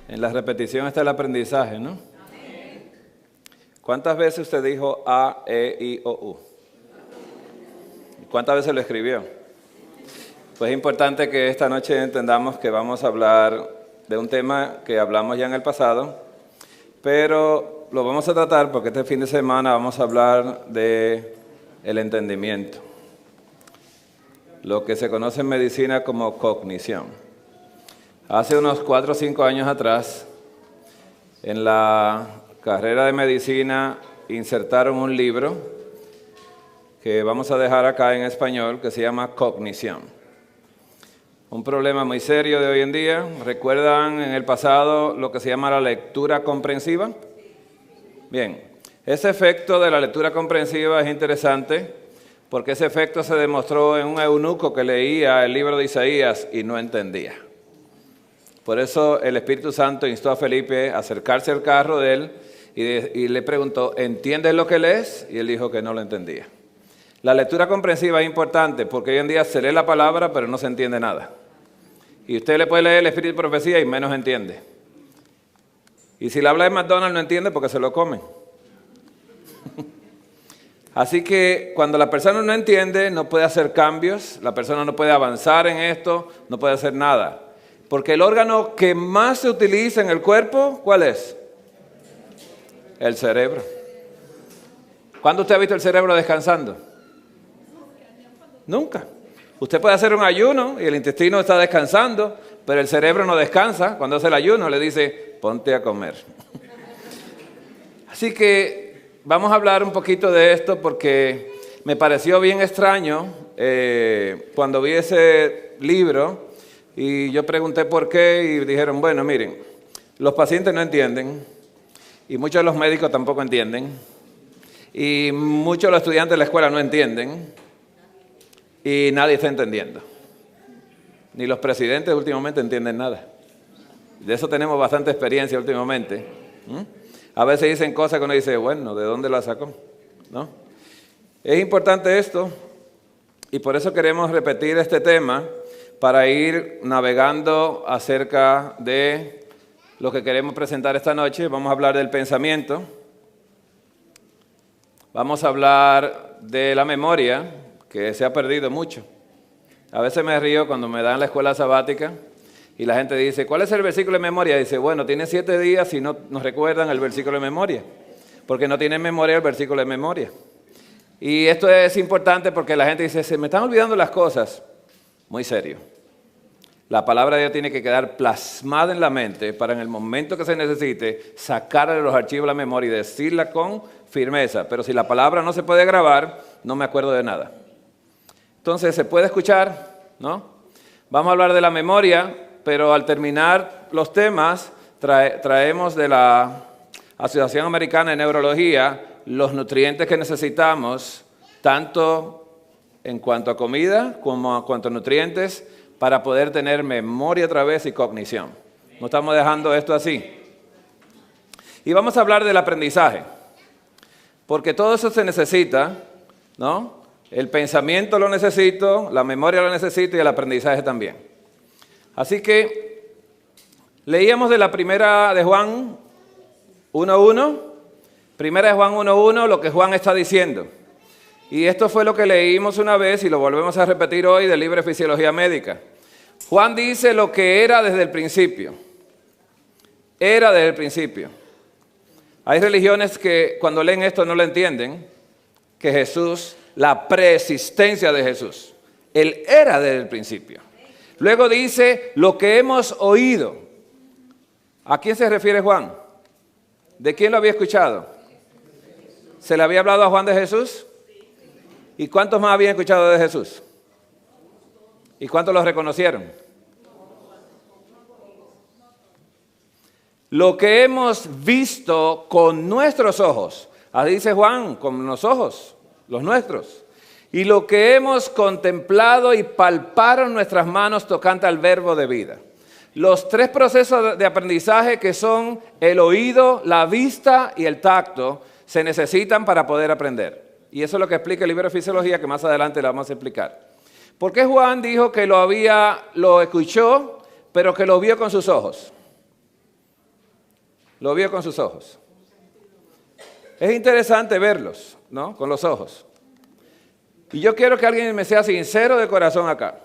En la repetición está el aprendizaje, ¿no? ¿Cuántas veces usted dijo A, E, I, O, U? ¿Cuántas veces lo escribió? Pues es importante que esta noche entendamos que vamos a hablar de un tema que hablamos ya en el pasado, pero lo vamos a tratar porque este fin de semana vamos a hablar de el entendimiento, lo que se conoce en medicina como cognición. Hace unos 4 o 5 años atrás, en la carrera de medicina insertaron un libro que vamos a dejar acá en español, que se llama Cognición. Un problema muy serio de hoy en día. ¿Recuerdan en el pasado lo que se llama la lectura comprensiva? Bien, ese efecto de la lectura comprensiva es interesante porque ese efecto se demostró en un eunuco que leía el libro de Isaías y no entendía. Por eso el Espíritu Santo instó a Felipe a acercarse al carro de él y le preguntó, ¿entiendes lo que lees? Y él dijo que no lo entendía. La lectura comprensiva es importante porque hoy en día se lee la palabra pero no se entiende nada. Y usted le puede leer el Espíritu de Profecía y menos entiende. Y si le habla de McDonald's no entiende porque se lo comen. Así que cuando la persona no entiende no puede hacer cambios, la persona no puede avanzar en esto, no puede hacer nada. Porque el órgano que más se utiliza en el cuerpo, ¿cuál es? El cerebro. ¿Cuándo usted ha visto el cerebro descansando? Nunca. Usted puede hacer un ayuno y el intestino está descansando, pero el cerebro no descansa. Cuando hace el ayuno le dice, ponte a comer. Así que vamos a hablar un poquito de esto porque me pareció bien extraño cuando vi ese libro y yo pregunté por qué y dijeron, bueno, miren, los pacientes no entienden y muchos de los médicos tampoco entienden y muchos de los estudiantes de la escuela no entienden. Y nadie está entendiendo. Ni los presidentes últimamente entienden nada. De eso tenemos bastante experiencia últimamente. A veces dicen cosas que uno dice, bueno, ¿de dónde la sacó? ¿No? Es importante esto y por eso queremos repetir este tema para ir navegando acerca de lo que queremos presentar esta noche. Vamos a hablar del pensamiento. Vamos a hablar de la memoria, que se ha perdido mucho. A veces me río cuando me dan la escuela sabática y la gente dice, ¿cuál es el versículo de memoria? Dice, bueno, tiene 7 días y no nos recuerdan el versículo de memoria, porque no tienen memoria el versículo de memoria. Y esto es importante porque la gente dice, se me están olvidando las cosas. Muy serio. La palabra de Dios tiene que quedar plasmada en la mente para en el momento que se necesite sacarla de los archivos de la memoria y decirla con firmeza. Pero si la palabra no se puede grabar, no me acuerdo de nada. Entonces, ¿se puede escuchar? ¿No? Vamos a hablar de la memoria, pero al terminar los temas, traemos de la Asociación Americana de Neurología los nutrientes que necesitamos, tanto en cuanto a comida como en cuanto a nutrientes, para poder tener memoria otra vez y cognición. No estamos dejando esto así. Y vamos a hablar del aprendizaje, porque todo eso se necesita, ¿no? El pensamiento lo necesito, la memoria lo necesito y el aprendizaje también. Así que leíamos de la primera de Juan 1.1, primera de Juan 1.1, lo que Juan está diciendo. Y esto fue lo que leímos una vez y lo volvemos a repetir hoy del libro de Fisiología Médica. Juan dice lo que era desde el principio. Era desde el principio. Hay religiones que cuando leen esto no lo entienden, que Jesús, la preexistencia de Jesús. Él era desde el principio. Luego dice lo que hemos oído. ¿A quién se refiere Juan? ¿De quién lo había escuchado? ¿Se le había hablado a Juan de Jesús? ¿Y cuántos más habían escuchado de Jesús? ¿Y cuántos los reconocieron? Lo que hemos visto con nuestros ojos. Así dice Juan, con los ojos. Los nuestros, y lo que hemos contemplado y palparon nuestras manos tocante al verbo de vida. Los 3 procesos de aprendizaje que son el oído, la vista y el tacto se necesitan para poder aprender. Y eso es lo que explica el libro de Fisiología, que más adelante le vamos a explicar. ¿Por qué Juan dijo que lo escuchó, pero que lo vio con sus ojos? Lo vio con sus ojos. Es interesante verlos, ¿no? Con los ojos. Y yo quiero que alguien me sea sincero de corazón acá.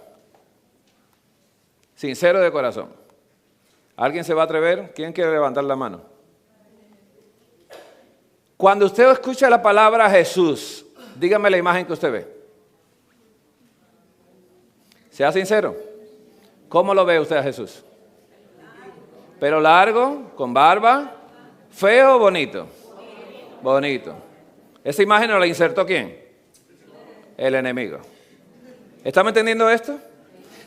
Sincero de corazón. ¿Alguien se va a atrever? ¿Quién quiere levantar la mano? Cuando usted escucha la palabra Jesús, dígame la imagen que usted ve. Sea sincero. ¿Cómo lo ve usted a Jesús? ¿Pelo largo? ¿Con barba? ¿Feo o bonito? Bonito. ¿Esa imagen la insertó quién? El enemigo. ¿Estamos entendiendo esto?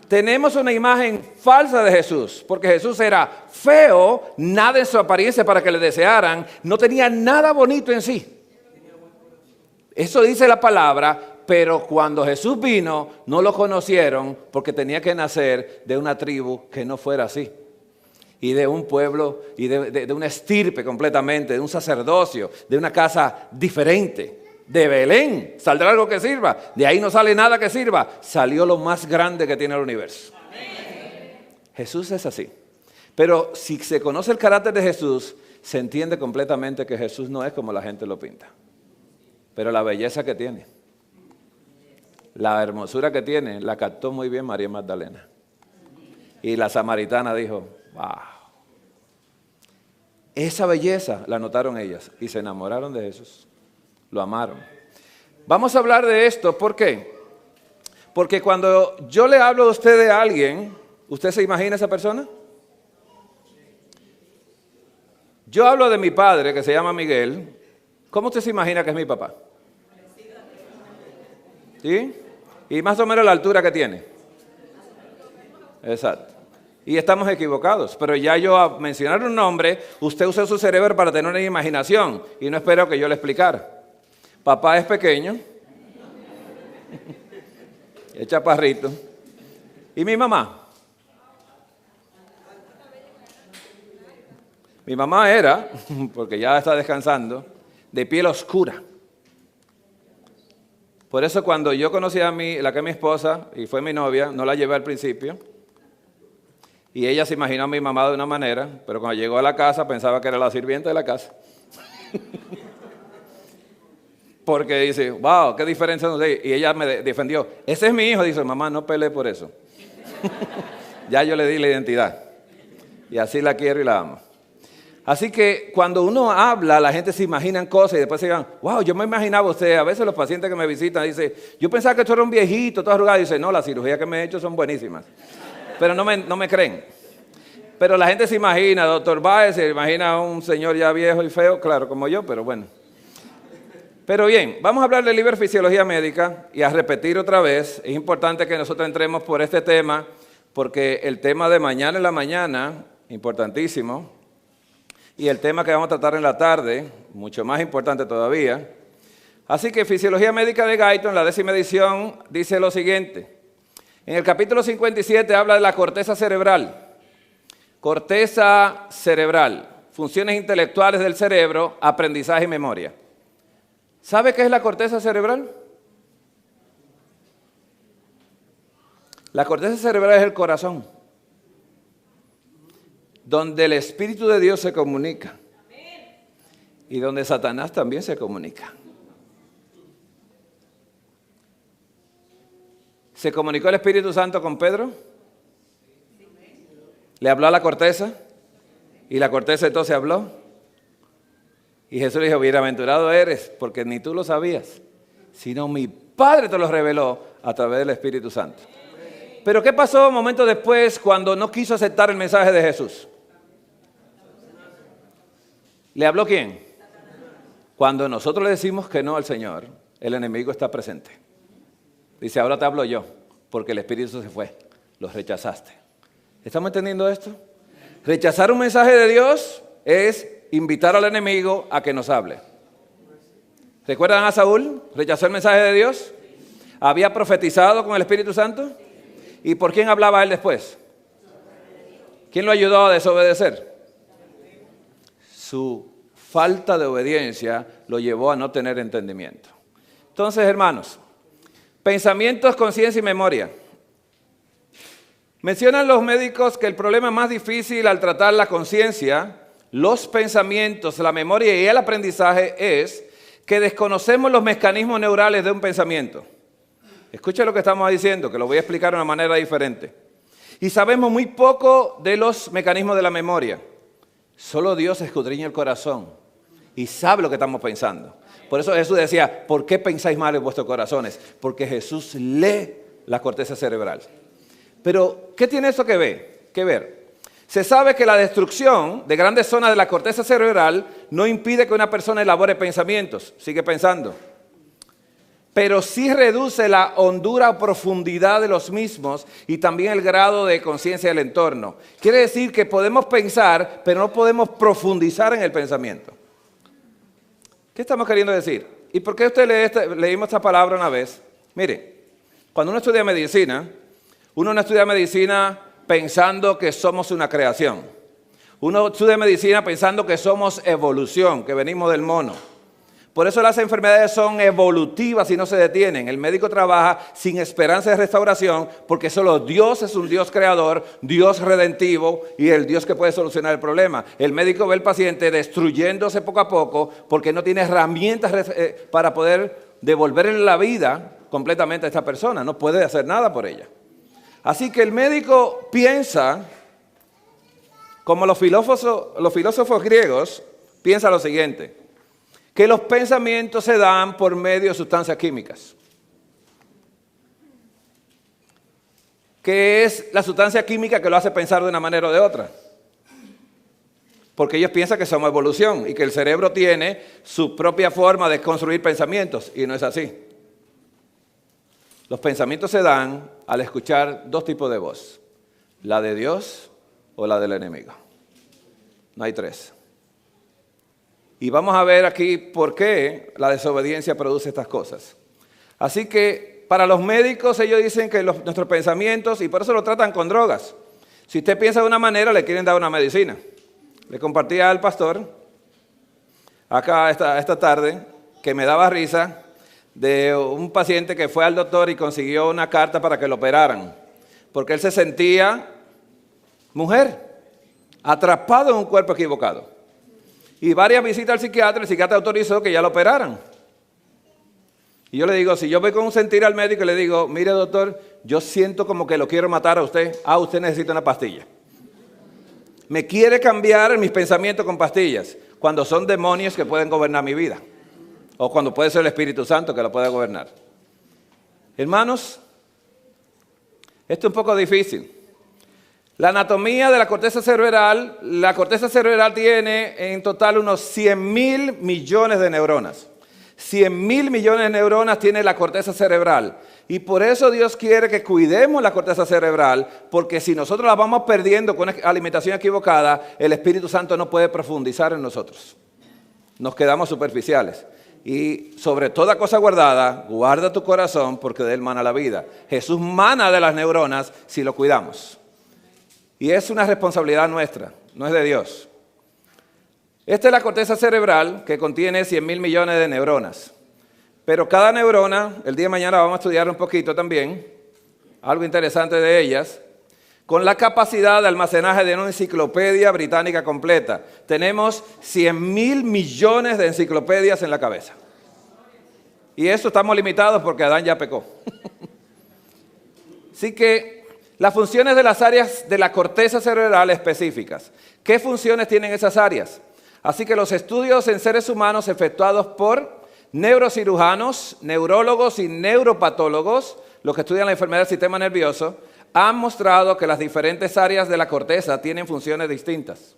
Tenemos una imagen falsa de Jesús, porque Jesús era feo, nada en su apariencia para que le desearan, no tenía nada bonito en sí. Eso dice la palabra, pero cuando Jesús vino, no lo conocieron porque tenía que nacer de una tribu que no fuera así. Y de un pueblo, y de una estirpe completamente, de un sacerdocio, de una casa diferente. De Belén saldrá algo que sirva. De ahí no sale nada que sirva. Salió lo más grande que tiene el universo. Amén. Jesús es así. Pero si se conoce el carácter de Jesús, se entiende completamente que Jesús no es como la gente lo pinta. Pero la belleza que tiene, la hermosura que tiene, la captó muy bien María Magdalena. Y la samaritana dijo, wow. Esa belleza la notaron ellas y se enamoraron de Jesús. Lo amaron. Vamos a hablar de esto, ¿por qué? Porque cuando yo le hablo a usted de alguien, ¿usted se imagina a esa persona? Yo hablo de mi padre, que se llama Miguel. ¿Cómo usted se imagina que es mi papá? ¿Sí? Y más o menos la altura que tiene. Exacto. Y estamos equivocados, pero ya yo a mencionar un nombre, usted usa su cerebro para tener una imaginación y no espero que yo le explicara. Papá es pequeño, es chaparrito. ¿Y mi mamá? Mi mamá era, porque ya está descansando, de piel oscura. Por eso cuando yo conocí a la que es mi esposa y fue mi novia, no la llevé al principio. Y ella se imaginó a mi mamá de una manera, pero cuando llegó a la casa pensaba que era la sirvienta de la casa. Porque dice, wow, qué diferencia nos hay. Y ella me defendió. Ese es mi hijo. Dice, mamá, no peleé por eso. Ya yo le di la identidad. Y así la quiero y la amo. Así que cuando uno habla, la gente se imagina cosas y después se digan, wow, yo me imaginaba usted. A veces los pacientes que me visitan dicen, yo pensaba que tú eras un viejito, todo arrugado. Y dice, no, las cirugías que me he hecho son buenísimas. Pero no me creen. Pero la gente se imagina, doctor Báez, se imagina a un señor ya viejo y feo, claro, como yo, pero bueno. Pero bien, vamos a hablar del libro de Fisiología Médica y a repetir otra vez. Es importante que nosotros entremos por este tema, porque el tema de mañana en la mañana, importantísimo, y el tema que vamos a tratar en la tarde, mucho más importante todavía. Así que Fisiología Médica de Guyton, la 10ª edición, dice lo siguiente. En el capítulo 57 habla de la corteza cerebral. Corteza cerebral, funciones intelectuales del cerebro, aprendizaje y memoria. ¿Sabe qué es la corteza cerebral? La corteza cerebral es el corazón, donde el Espíritu de Dios se comunica y donde Satanás también se comunica. ¿Se comunicó el Espíritu Santo con Pedro? ¿Le habló a la corteza? ¿Y la corteza entonces habló? Y Jesús le dijo, bienaventurado eres, porque ni tú lo sabías, sino mi Padre te lo reveló a través del Espíritu Santo. Pero ¿qué pasó un momento después cuando no quiso aceptar el mensaje de Jesús? ¿Le habló quién? Cuando nosotros le decimos que no al Señor, el enemigo está presente. Dice, ahora te hablo yo, porque el Espíritu se fue, los rechazaste. ¿Estamos entendiendo esto? Rechazar un mensaje de Dios es invitar al enemigo a que nos hable. ¿Recuerdan a Saúl? ¿Rechazó el mensaje de Dios? ¿Había profetizado con el Espíritu Santo? ¿Y por quién hablaba él después? ¿Quién lo ayudó a desobedecer? Su falta de obediencia lo llevó a no tener entendimiento. Entonces, hermanos, pensamientos, conciencia y memoria. Mencionan los médicos que el problema más difícil al tratar la conciencia los pensamientos, la memoria y el aprendizaje es que desconocemos los mecanismos neurales de un pensamiento. Escuche lo que estamos diciendo, que lo voy a explicar de una manera diferente. Y sabemos muy poco de los mecanismos de la memoria. Solo Dios escudriña el corazón y sabe lo que estamos pensando. Por eso Jesús decía, ¿por qué pensáis mal en vuestros corazones? Porque Jesús lee la corteza cerebral. Pero, ¿qué tiene eso que ver? Se sabe que la destrucción de grandes zonas de la corteza cerebral no impide que una persona elabore pensamientos, sigue pensando. Pero sí reduce la hondura o profundidad de los mismos y también el grado de conciencia del entorno. Quiere decir que podemos pensar, pero no podemos profundizar en el pensamiento. ¿Qué estamos queriendo decir? ¿Y por qué leímos esta palabra una vez? Mire, cuando uno estudia medicina, uno no estudia medicina pensando que somos una creación. Uno estudia medicina pensando que somos evolución, que venimos del mono. Por eso las enfermedades son evolutivas y no se detienen. El médico trabaja sin esperanza de restauración porque solo Dios es un Dios creador, Dios redentivo y el Dios que puede solucionar el problema. El médico ve al paciente destruyéndose poco a poco porque no tiene herramientas para poder devolverle la vida completamente a esta persona. No puede hacer nada por ella. Así que el médico piensa, como los filósofos griegos, piensa lo siguiente. Que los pensamientos se dan por medio de sustancias químicas. ¿Qué es la sustancia química que lo hace pensar de una manera o de otra? Porque ellos piensan que somos evolución y que el cerebro tiene su propia forma de construir pensamientos, y no es así. Los pensamientos se dan al escuchar dos tipos de voz, la de Dios o la del enemigo. No hay tres. Y vamos a ver aquí por qué la desobediencia produce estas cosas. Así que para los médicos ellos dicen que nuestros pensamientos, y por eso lo tratan con drogas. Si usted piensa de una manera, le quieren dar una medicina. Le compartía al pastor, acá esta tarde, que me daba risa, de un paciente que fue al doctor y consiguió una carta para que lo operaran. Porque él se sentía mujer, atrapado en un cuerpo equivocado. Y varias visitas al psiquiatra, el psiquiatra autorizó que ya lo operaran. Y yo le digo, si yo voy con un sentir al médico y le digo, mire doctor, yo siento como que lo quiero matar a usted. Usted necesita una pastilla. Me quiere cambiar mis pensamientos con pastillas, cuando son demonios que pueden gobernar mi vida. O cuando puede ser el Espíritu Santo que lo puede gobernar. Hermanos, esto es un poco difícil. La anatomía de la corteza cerebral tiene en total unos 100.000 millones de neuronas. 100.000 millones de neuronas tiene la corteza cerebral. Y por eso Dios quiere que cuidemos la corteza cerebral, porque si nosotros la vamos perdiendo con alimentación equivocada, el Espíritu Santo no puede profundizar en nosotros. Nos quedamos superficiales. Y sobre toda cosa guardada, guarda tu corazón porque de él mana la vida. Jesús mana de las neuronas si lo cuidamos. Y es una responsabilidad nuestra, no es de Dios. Esta es la corteza cerebral que contiene 100.000 millones de neuronas. Pero cada neurona, el día de mañana vamos a estudiar un poquito también, algo interesante de ellas, con la capacidad de almacenaje de una enciclopedia británica completa. Tenemos 100.000 millones de enciclopedias en la cabeza. Y eso estamos limitados porque Adán ya pecó. Así que las funciones de las áreas de la corteza cerebral específicas. ¿Qué funciones tienen esas áreas? Así que los estudios en seres humanos efectuados por neurocirujanos, neurólogos y neuropatólogos, los que estudian la enfermedad del sistema nervioso, han mostrado que las diferentes áreas de la corteza tienen funciones distintas.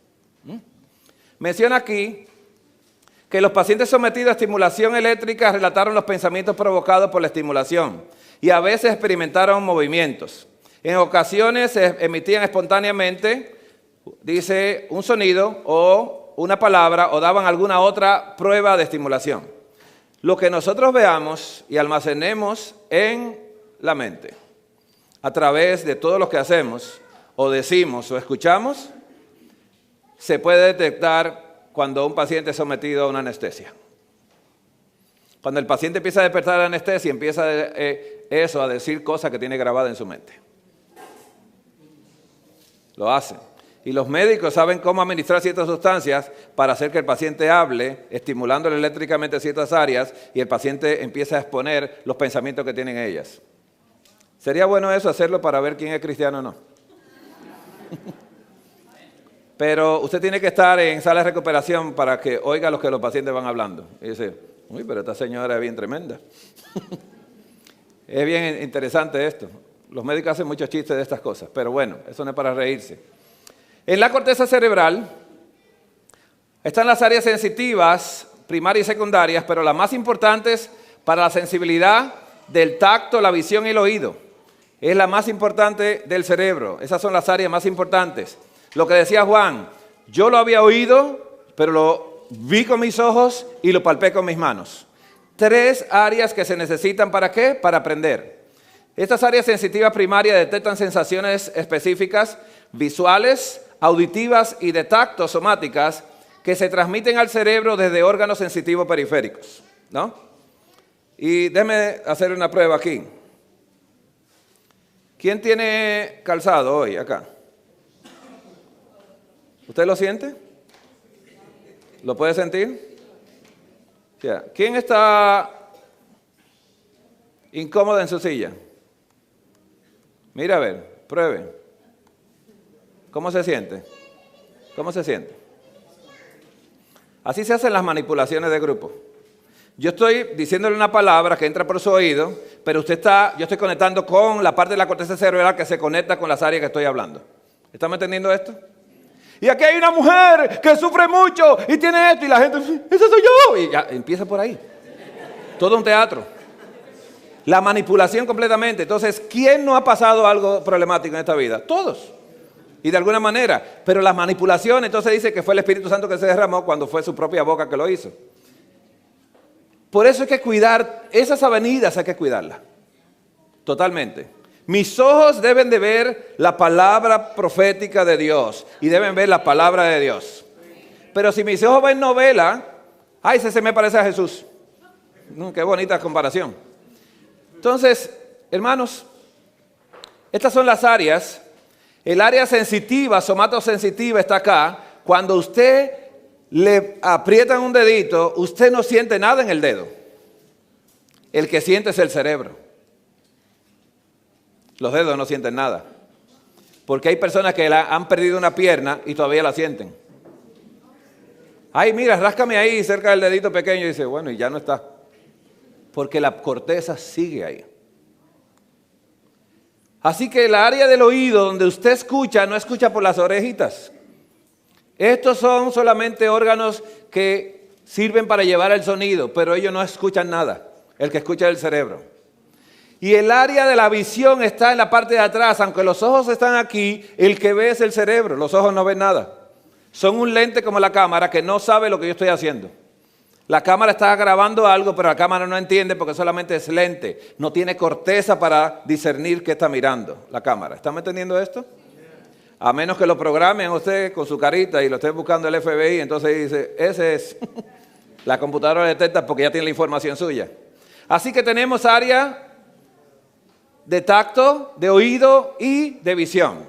Menciona aquí que los pacientes sometidos a estimulación eléctrica relataron los pensamientos provocados por la estimulación y a veces experimentaron movimientos. En ocasiones se emitían espontáneamente, dice, un sonido o una palabra o daban alguna otra prueba de estimulación. Lo que nosotros veamos y almacenemos en la mente, a través de todo lo que hacemos o decimos o escuchamos, se puede detectar cuando un paciente es sometido a una anestesia. Cuando el paciente empieza a despertar la anestesia, empieza a decir cosas que tiene grabadas en su mente. Lo hace. Y los médicos saben cómo administrar ciertas sustancias para hacer que el paciente hable, estimulándole eléctricamente ciertas áreas y el paciente empieza a exponer los pensamientos que tienen ellas. ¿Sería bueno eso, hacerlo para ver quién es cristiano o no? Pero usted tiene que estar en sala de recuperación para que oiga lo que los pacientes van hablando. Y dice, uy, pero esta señora es bien tremenda. Es bien interesante esto. Los médicos hacen muchos chistes de estas cosas, pero bueno, eso no es para reírse. En la corteza cerebral están las áreas sensitivas, primarias y secundarias, pero las más importantes para la sensibilidad del tacto, la visión y el oído. Es la más importante del cerebro. Esas son las áreas más importantes. Lo que decía Juan, yo lo había oído, pero lo vi con mis ojos y lo palpé con mis manos. 3 áreas que se necesitan ¿para qué? Para aprender. Estas áreas sensitivas primarias detectan sensaciones específicas, visuales, auditivas y de tacto somáticas que se transmiten al cerebro desde órganos sensitivos periféricos, ¿no? Y déjeme hacer una prueba aquí. ¿Quién tiene calzado hoy acá? ¿Usted lo siente? ¿Lo puede sentir? ¿Quién está incómodo en su silla? Mira a ver, pruebe. ¿Cómo se siente? ¿Cómo se siente? Así se hacen las manipulaciones de grupo. Yo estoy diciéndole una palabra que entra por su oído, pero yo estoy conectando con la parte de la corteza cerebral que se conecta con las áreas que estoy hablando. ¿Estamos entendiendo esto? Y aquí hay una mujer que sufre mucho y tiene esto y la gente, ¡ese soy yo! Y ya empieza por ahí. Todo un teatro. La manipulación completamente. Entonces, ¿quién no ha pasado algo problemático en esta vida? Todos. Y de alguna manera. Pero la manipulación, entonces dice que fue el Espíritu Santo que se derramó cuando fue su propia boca que lo hizo. Por eso hay que cuidar, esas avenidas hay que cuidarlas. Totalmente. Mis ojos deben de ver la palabra profética de Dios y deben ver la palabra de Dios. Pero si mis ojos ven novela, ¡ay, ese se me parece a Jesús! Qué bonita comparación. Entonces, hermanos, estas son las áreas. El área sensitiva, somatosensitiva está acá. Cuando usted le aprietan un dedito, usted no siente nada en el dedo. El que siente es el cerebro. Los dedos no sienten nada. Porque hay personas que han perdido una pierna y todavía la sienten. Ay, mira, ráscame ahí cerca del dedito pequeño y dice, bueno, y ya no está. Porque la corteza sigue ahí. Así que el área del oído donde usted escucha, no escucha por las orejitas. Estos son solamente órganos que sirven para llevar el sonido, pero ellos no escuchan nada. El que escucha es el cerebro. Y el área de la visión está en la parte de atrás. Aunque los ojos están aquí, el que ve es el cerebro. Los ojos no ven nada. Son un lente como la cámara que no sabe lo que yo estoy haciendo. La cámara está grabando algo, pero la cámara no entiende porque solamente es lente. No tiene corteza para discernir qué está mirando la cámara. ¿Están entendiendo esto? A menos que lo programen usted con su carita y lo esté buscando el FBI, entonces dice, ese es. La computadora detecta porque ya tiene la información suya. Así que tenemos área de tacto, de oído y de visión.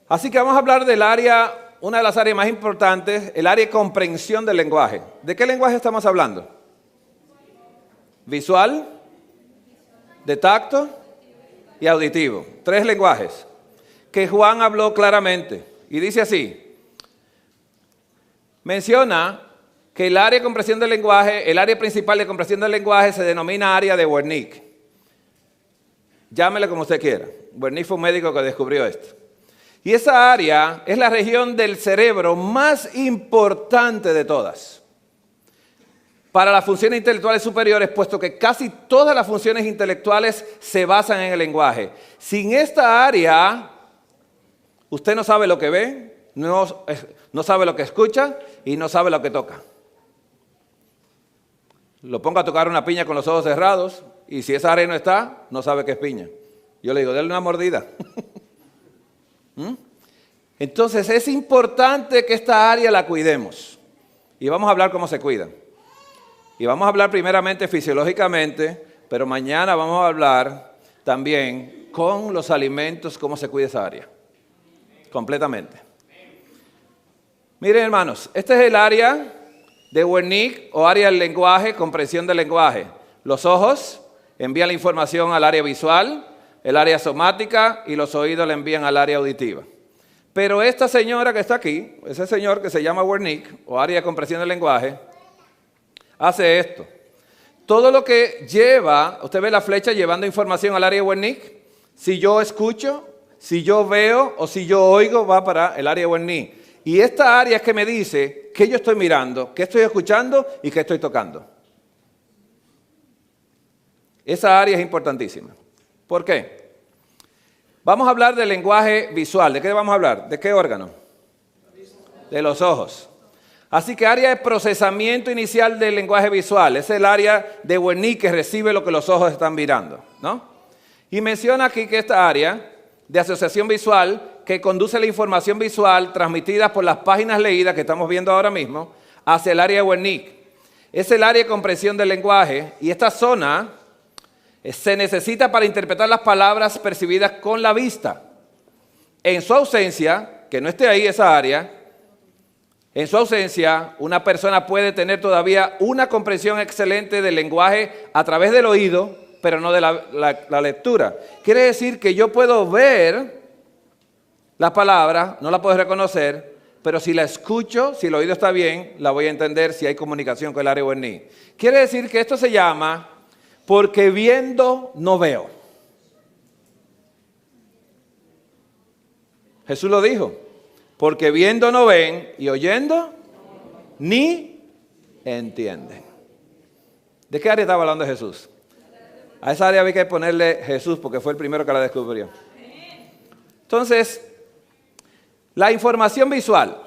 Así que vamos a hablar del área, una de las áreas más importantes, el área de comprensión del lenguaje. ¿De qué lenguaje estamos hablando? Visual, de tacto y auditivo. 3 lenguajes que Juan habló claramente. Y dice así, menciona que el área de comprensión del lenguaje, el área principal de comprensión del lenguaje se denomina área de Wernicke. Llámele como usted quiera. Wernicke fue un médico que descubrió esto. Y esa área es la región del cerebro más importante de todas para las funciones intelectuales superiores, puesto que casi todas las funciones intelectuales se basan en el lenguaje. Sin esta área, usted no sabe lo que ve, no sabe lo que escucha y no sabe lo que toca. Lo pongo a tocar una piña con los ojos cerrados y si esa área no está, no sabe qué es piña. Yo le digo, denle una mordida. Entonces es importante que esta área la cuidemos. Y vamos a hablar cómo se cuida. Y vamos a hablar primeramente fisiológicamente, pero mañana vamos a hablar también con los alimentos, cómo se cuida esa área. completamente. Miren, hermanos, este es el área de Wernicke o área del lenguaje, comprensión del lenguaje. Los ojos envían la información al área visual, el área somática y los oídos le envían al área auditiva. Pero esta señora que está aquí, ese señor que se llama Wernicke o área de comprensión del lenguaje, hace esto. Todo lo que lleva, usted ve la flecha llevando información al área de Wernicke. Si yo escucho, si yo veo o si yo oigo, va para el área de Wernicke. Y esta área es que me dice qué yo estoy mirando, qué estoy escuchando y qué estoy tocando. Esa área es importantísima. ¿Por qué? Vamos a hablar del lenguaje visual. ¿De qué vamos a hablar? ¿De qué órgano? De los ojos. Así que área de procesamiento inicial del lenguaje visual. Es el área de Wernicke que recibe lo que los ojos están mirando, ¿no? Y menciona aquí que esta área de asociación visual que conduce la información visual transmitida por las páginas leídas que estamos viendo ahora mismo hacia el área de Wernicke. Es el área de comprensión del lenguaje y esta zona se necesita para interpretar las palabras percibidas con la vista. En su ausencia, que no esté ahí esa área, en su ausencia, una persona puede tener todavía una comprensión excelente del lenguaje a través del oído, pero no de la lectura. Quiere decir que yo puedo ver la palabra, no la puedo reconocer, pero si la escucho, si el oído está bien, la voy a entender si hay comunicación con el área Wernicke. Quiere decir que esto se llama porque viendo no veo. Jesús lo dijo, porque viendo no ven y oyendo ni entienden. ¿De qué área estaba hablando Jesús? A esa área había que ponerle Jesús porque fue el primero que la descubrió. Entonces, la información visual.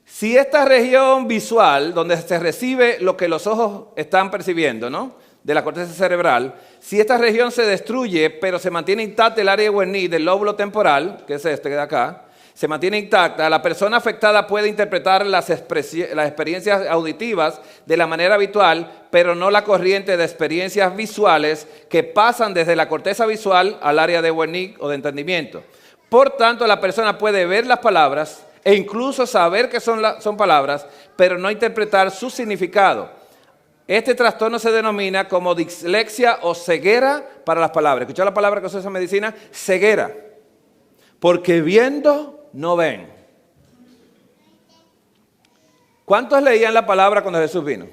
Si esta región visual, donde se recibe lo que los ojos están percibiendo, ¿no?, de la corteza cerebral, si esta región se destruye, pero se mantiene intacta el área de Wernicke del lóbulo temporal, que es este de acá, se mantiene intacta, la persona afectada puede interpretar las experiencias auditivas de la manera habitual, pero no la corriente de experiencias visuales que pasan desde la corteza visual al área de Wernicke o de entendimiento. Por tanto, la persona puede ver las palabras e incluso saber que son palabras, pero no interpretar su significado. Este trastorno se denomina como dislexia o ceguera para las palabras. ¿Escuchó la palabra que usa esa medicina? Ceguera. Porque viendo no ven. ¿Cuántos leían la palabra cuando Jesús vino?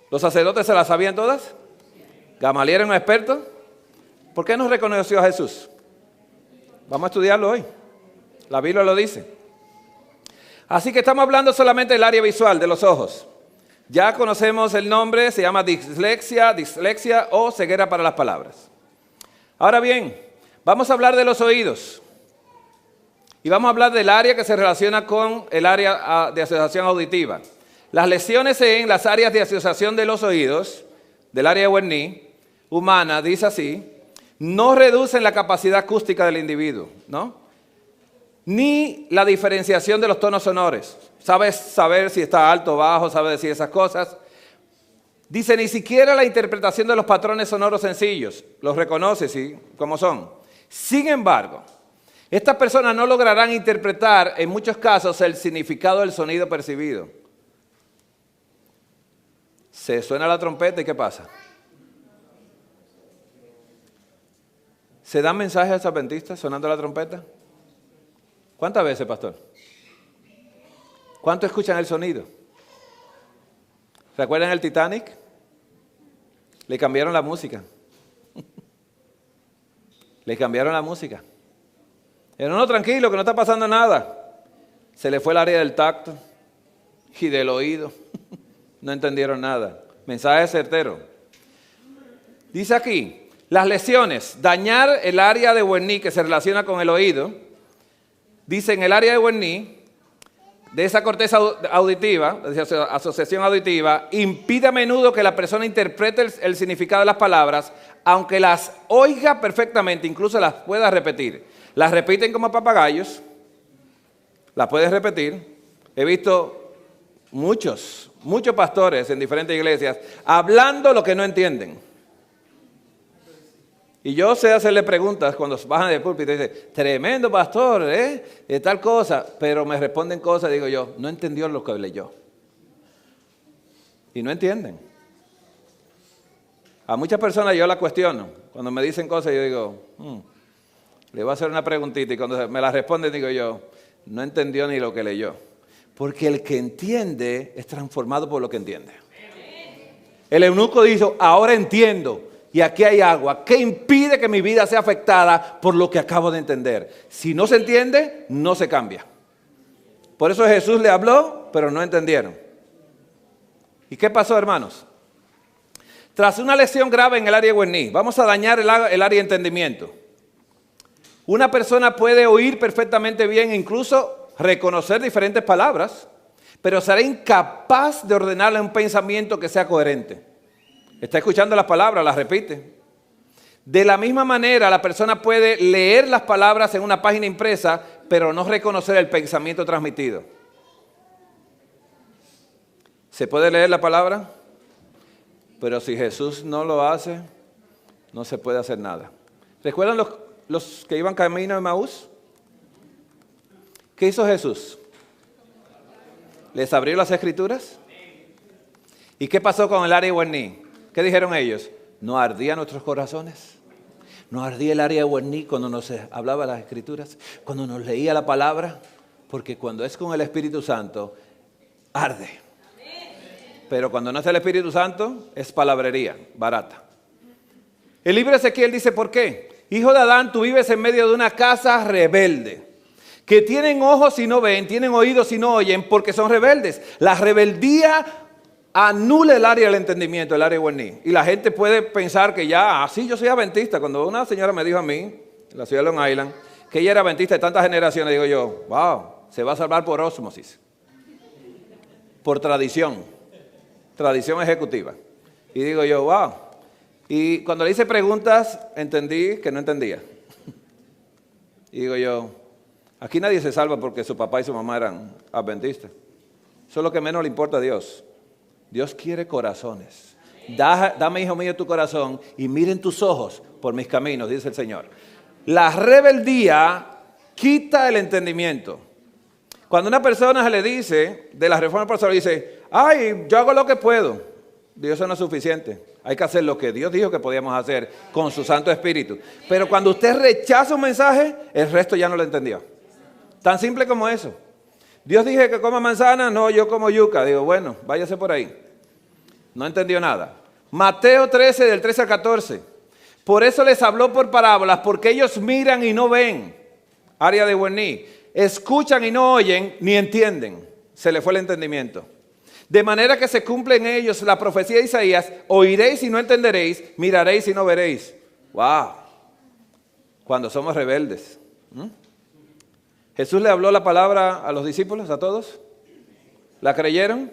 ¿Los sacerdotes se la sabían todas? ¿Gamaliel era un experto? ¿Por qué no reconoció a Jesús? Vamos a estudiarlo hoy. La Biblia lo dice. Así que estamos hablando solamente del área visual de los ojos. Ya conocemos el nombre, se llama dislexia o ceguera para las palabras. Ahora bien, vamos a hablar de los oídos. Y vamos a hablar del área que se relaciona con el área de asociación auditiva. Las lesiones en las áreas de asociación de los oídos, del área de Wernicke, humana, dice así, no reducen la capacidad acústica del individuo, ¿no?, ni la diferenciación de los tonos sonoros. Sabes saber si está alto o bajo, sabes decir esas cosas. Dice, ni siquiera la interpretación de los patrones sonoros sencillos. Los reconoce, sí, como son. Sin embargo, estas personas no lograrán interpretar en muchos casos el significado del sonido percibido. Se suena la trompeta y ¿qué pasa? ¿Se dan mensajes adventistas sonando la trompeta? ¿Cuántas veces, pastor? ¿Cuánto escuchan el sonido? ¿Recuerdan el Titanic? Le cambiaron la música. Le cambiaron la música. Pero no, tranquilo, que no está pasando nada. Se le fue el área del tacto y del oído. No entendieron nada. Mensaje certero. Dice aquí, las lesiones, dañar el área de Wernicke que se relaciona con el oído. Dice, en el área de Wernicke, de esa corteza auditiva, de esa asociación auditiva, impide a menudo que la persona interprete el significado de las palabras, aunque las oiga perfectamente, incluso las pueda repetir. Las repiten como papagayos, las puedes repetir. He visto muchos pastores en diferentes iglesias hablando lo que no entienden. Y yo sé hacerle preguntas cuando bajan del púlpito y dicen, tremendo pastor, tal cosa. Pero me responden cosas, digo yo, no entendió lo que leyó. Y no entienden. A muchas personas yo la cuestiono. Cuando me dicen cosas yo digo, le voy a hacer una preguntita. Y cuando me la responden digo yo, no entendió ni lo que leyó. Porque el que entiende es transformado por lo que entiende. El eunuco dijo, ahora entiendo. Y aquí hay agua. ¿Qué impide que mi vida sea afectada por lo que acabo de entender? Si no se entiende, no se cambia. Por eso Jesús le habló, pero no entendieron. ¿Y qué pasó, hermanos? Tras una lesión grave en el área de Wernicke, vamos a dañar el área de entendimiento. Una persona puede oír perfectamente bien e incluso reconocer diferentes palabras, pero será incapaz de ordenarle un pensamiento que sea coherente. Está escuchando las palabras, las repite. De la misma manera, la persona puede leer las palabras en una página impresa, pero no reconocer el pensamiento transmitido. ¿Se puede leer la palabra? Pero si Jesús no lo hace, no se puede hacer nada. ¿Recuerdan los que iban camino de Emaús? ¿Qué hizo Jesús? ¿Les abrió las escrituras? ¿Y qué pasó con el área de Wernicke? ¿Qué dijeron ellos? ¿No ardían nuestros corazones? ¿No ardía el área de Wernicke cuando nos hablaba las escrituras? Cuando nos leía la palabra. Porque cuando es con el Espíritu Santo, arde. Pero cuando no es el Espíritu Santo, es palabrería, barata. El libro de Ezequiel dice, ¿por qué? Hijo de Adán, tú vives en medio de una casa rebelde. Que tienen ojos y no ven, tienen oídos y no oyen, porque son rebeldes. La rebeldía anula el área del entendimiento, el área de Wernicke. Y la gente puede pensar que ya, sí, yo soy adventista. Cuando una señora me dijo a mí, en la ciudad de Long Island, que ella era adventista de tantas generaciones, digo yo, wow, se va a salvar por ósmosis. Por tradición ejecutiva. Y digo yo, wow. Y cuando le hice preguntas, entendí que no entendía. Y digo yo, aquí nadie se salva porque su papá y su mamá eran adventistas. Eso es lo que menos le importa a Dios. Dios quiere corazones. Dame, hijo mío, tu corazón y miren tus ojos por mis caminos, dice el Señor. La rebeldía quita el entendimiento. Cuando una persona se le dice, de la reforma pastoral, dice, ay, yo hago lo que puedo. Dios no es suficiente. Hay que hacer lo que Dios dijo que podíamos hacer con su Santo Espíritu. Pero cuando usted rechaza un mensaje, el resto ya no lo entendió. Tan simple como eso. Dios dije que coma manzana, no, yo como yuca. Digo, bueno, váyase por ahí. No entendió nada. Mateo 13, del 13 al 14. Por eso les habló por parábolas, porque ellos miran y no ven. Área de Wernicke. Escuchan y no oyen, ni entienden. Se le fue el entendimiento. De manera que se cumple en ellos la profecía de Isaías, oiréis y no entenderéis, miraréis y no veréis. ¡Wow! Cuando somos rebeldes. Jesús le habló la palabra a los discípulos, a todos. ¿La creyeron?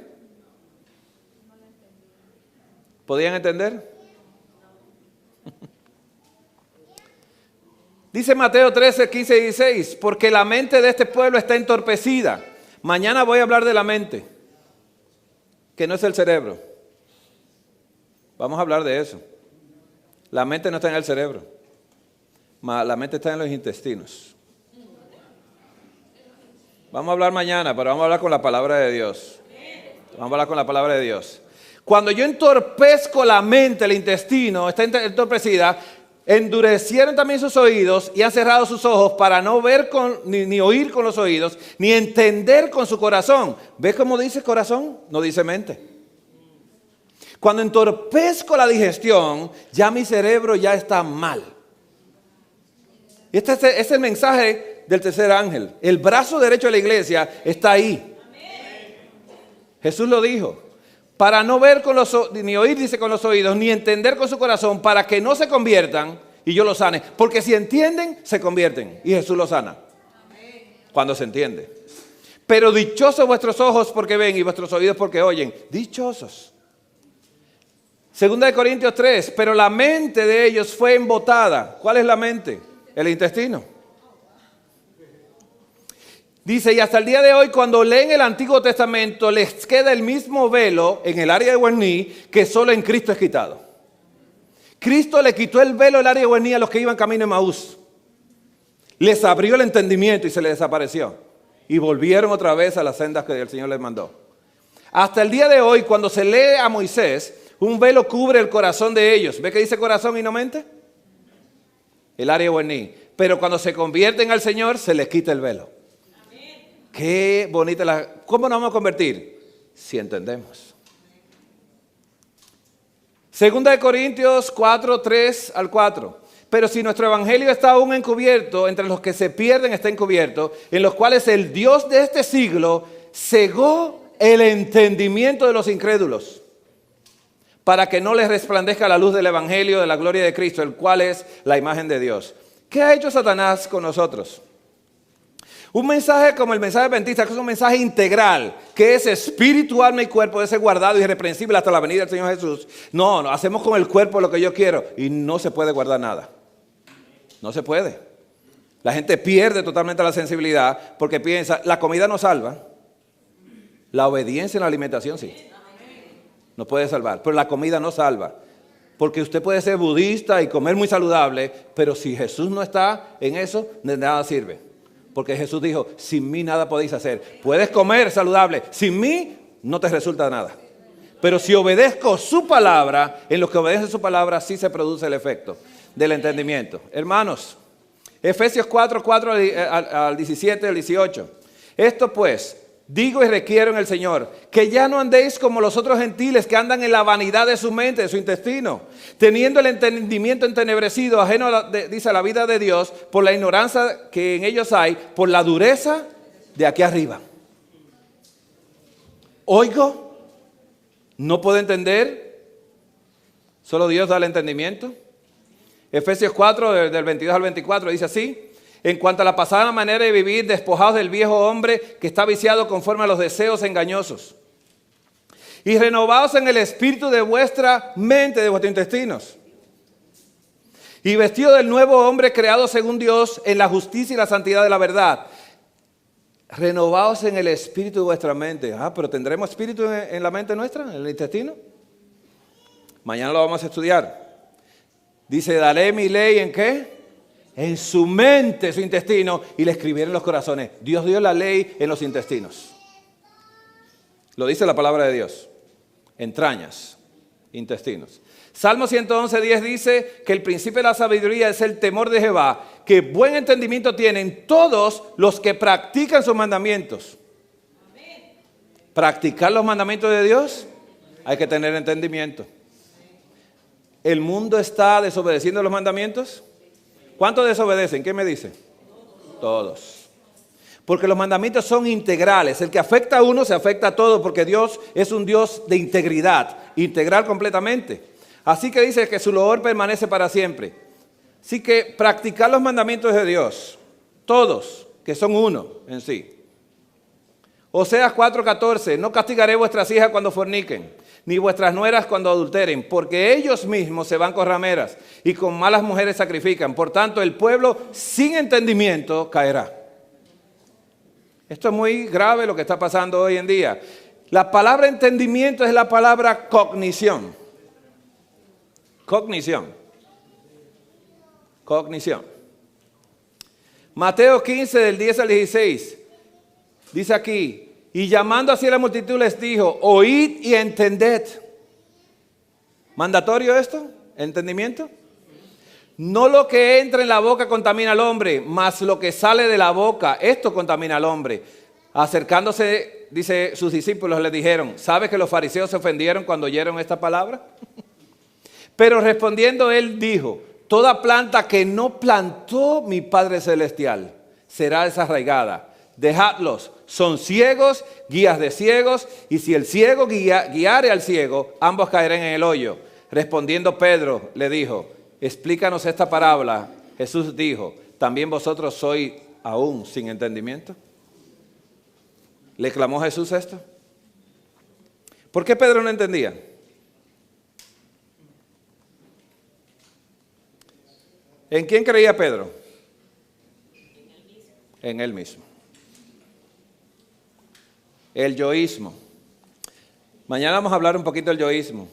¿Podían entender? Dice Mateo 13, 15 y 16, porque la mente de este pueblo está entorpecida. Mañana voy a hablar de la mente, que no es el cerebro. Vamos a hablar de eso. La mente no está en el cerebro, la mente está en los intestinos. Vamos a hablar mañana, pero vamos a hablar con la palabra de Dios. Vamos a hablar con la palabra de Dios. Cuando yo entorpezco la mente, el intestino está entorpecida, endurecieron también sus oídos y han cerrado sus ojos para no ver ni oír con los oídos, ni entender con su corazón. ¿Ves cómo dice corazón? No dice mente. Cuando entorpezco la digestión, ya mi cerebro ya está mal. Y este es el mensaje del tercer ángel. El brazo derecho de la iglesia está ahí. Jesús lo dijo. Para no ver ni oír, dice, con los oídos, ni entender con su corazón, para que no se conviertan y yo los sane. Porque si entienden, se convierten. Y Jesús los sana. Cuando se entiende. Pero dichosos vuestros ojos porque ven y vuestros oídos porque oyen. Dichosos. Segunda de Corintios 3. Pero la mente de ellos fue embotada. ¿Cuál es la mente? El intestino. Dice, y hasta el día de hoy, cuando leen el Antiguo Testamento, les queda el mismo velo en el área de Wernicke que solo en Cristo es quitado. Cristo le quitó el velo del área de Huenía a los que iban camino de Emaús. Les abrió el entendimiento y se les desapareció. Y volvieron otra vez a las sendas que el Señor les mandó. Hasta el día de hoy, cuando se lee a Moisés, un velo cubre el corazón de ellos. ¿Ve que dice corazón y no mente? El área de Huení. Pero cuando se convierten al Señor, se les quita el velo. Amén. Qué bonita la... ¿Cómo nos vamos a convertir? Si entendemos. Segunda de Corintios 4, 3 al 4. Pero si nuestro evangelio está aún encubierto, entre los que se pierden está encubierto, en los cuales el Dios de este siglo cegó el entendimiento de los incrédulos, para que no les resplandezca la luz del evangelio de la gloria de Cristo, el cual es la imagen de Dios. ¿Qué ha hecho Satanás con nosotros? Un mensaje como el mensaje adventista, que es un mensaje integral, que es espíritu, alma y cuerpo, debe ser guardado y irreprensible hasta la venida del Señor Jesús. No, hacemos con el cuerpo lo que yo quiero y no se puede guardar nada. No se puede. La gente pierde totalmente la sensibilidad porque piensa, la comida no salva, la obediencia en la alimentación sí. Nos puede salvar, pero la comida no salva. Porque usted puede ser budista y comer muy saludable, pero si Jesús no está en eso, de nada sirve. Porque Jesús dijo, sin mí nada podéis hacer. Puedes comer saludable, sin mí no te resulta nada. Pero si obedezco su palabra, en lo que obedece su palabra sí se produce el efecto del entendimiento. Hermanos, Efesios 4, 4 al 17 al 18. Esto pues, digo y requiero en el Señor, que ya no andéis como los otros gentiles que andan en la vanidad de su mente, de su intestino, teniendo el entendimiento entenebrecido, ajeno dice, a la vida de Dios, por la ignorancia que en ellos hay, por la dureza de aquí arriba. Oigo, no puedo entender, solo Dios da el entendimiento. Efesios 4, del 22 al 24, dice así. En cuanto a la pasada manera de vivir, despojados del viejo hombre que está viciado conforme a los deseos engañosos. Y renovados en el espíritu de vuestra mente, de vuestros intestinos. Y vestidos del nuevo hombre creado según Dios en la justicia y la santidad de la verdad. Renovados en el espíritu de vuestra mente. Pero ¿tendremos espíritu en la mente nuestra, en el intestino? Mañana lo vamos a estudiar. Dice, daré mi ley ¿en qué? En su mente, su intestino, y le escribieron en los corazones. Dios dio la ley en los intestinos. Lo dice la palabra de Dios. Entrañas, intestinos. Salmo 111, 10 dice que el principio de la sabiduría es el temor de Jehová, que buen entendimiento tienen todos los que practican sus mandamientos. Practicar los mandamientos de Dios, hay que tener entendimiento. ¿El mundo está desobedeciendo los mandamientos? ¿Cuántos desobedecen? ¿Qué me dice? Todos. Porque los mandamientos son integrales. El que afecta a uno se afecta a todo, porque Dios es un Dios de integridad, integral completamente. Así que dice que su loor permanece para siempre. Así que practicar los mandamientos de Dios, todos, que son uno en sí. Oseas 4:14, no castigaré vuestras hijas cuando forniquen, ni vuestras nueras cuando adulteren, porque ellos mismos se van con rameras y con malas mujeres sacrifican. Por tanto, el pueblo sin entendimiento caerá. Esto es muy grave lo que está pasando hoy en día. La palabra entendimiento es la palabra cognición. Cognición. Cognición. Mateo 15, del 10 al 16. Dice aquí, y llamando así a la multitud les dijo, oíd y entended. ¿Mandatorio esto? ¿Entendimiento? No lo que entra en la boca contamina al hombre, mas lo que sale de la boca, esto contamina al hombre. Acercándose, dice, sus discípulos le dijeron, ¿sabes que los fariseos se ofendieron cuando oyeron esta palabra? Pero respondiendo él dijo, toda planta que no plantó mi Padre Celestial será desarraigada. Dejadlos, son ciegos, guías de ciegos, y si el ciego guiare al ciego, ambos caerán en el hoyo. Respondiendo Pedro le dijo, explícanos esta parábola. Jesús dijo, ¿también vosotros sois aún sin entendimiento? ¿Le clamó Jesús esto? ¿Por qué Pedro no entendía? ¿En quién creía Pedro? En él mismo. El yoísmo. Mañana vamos a hablar un poquito del yoísmo.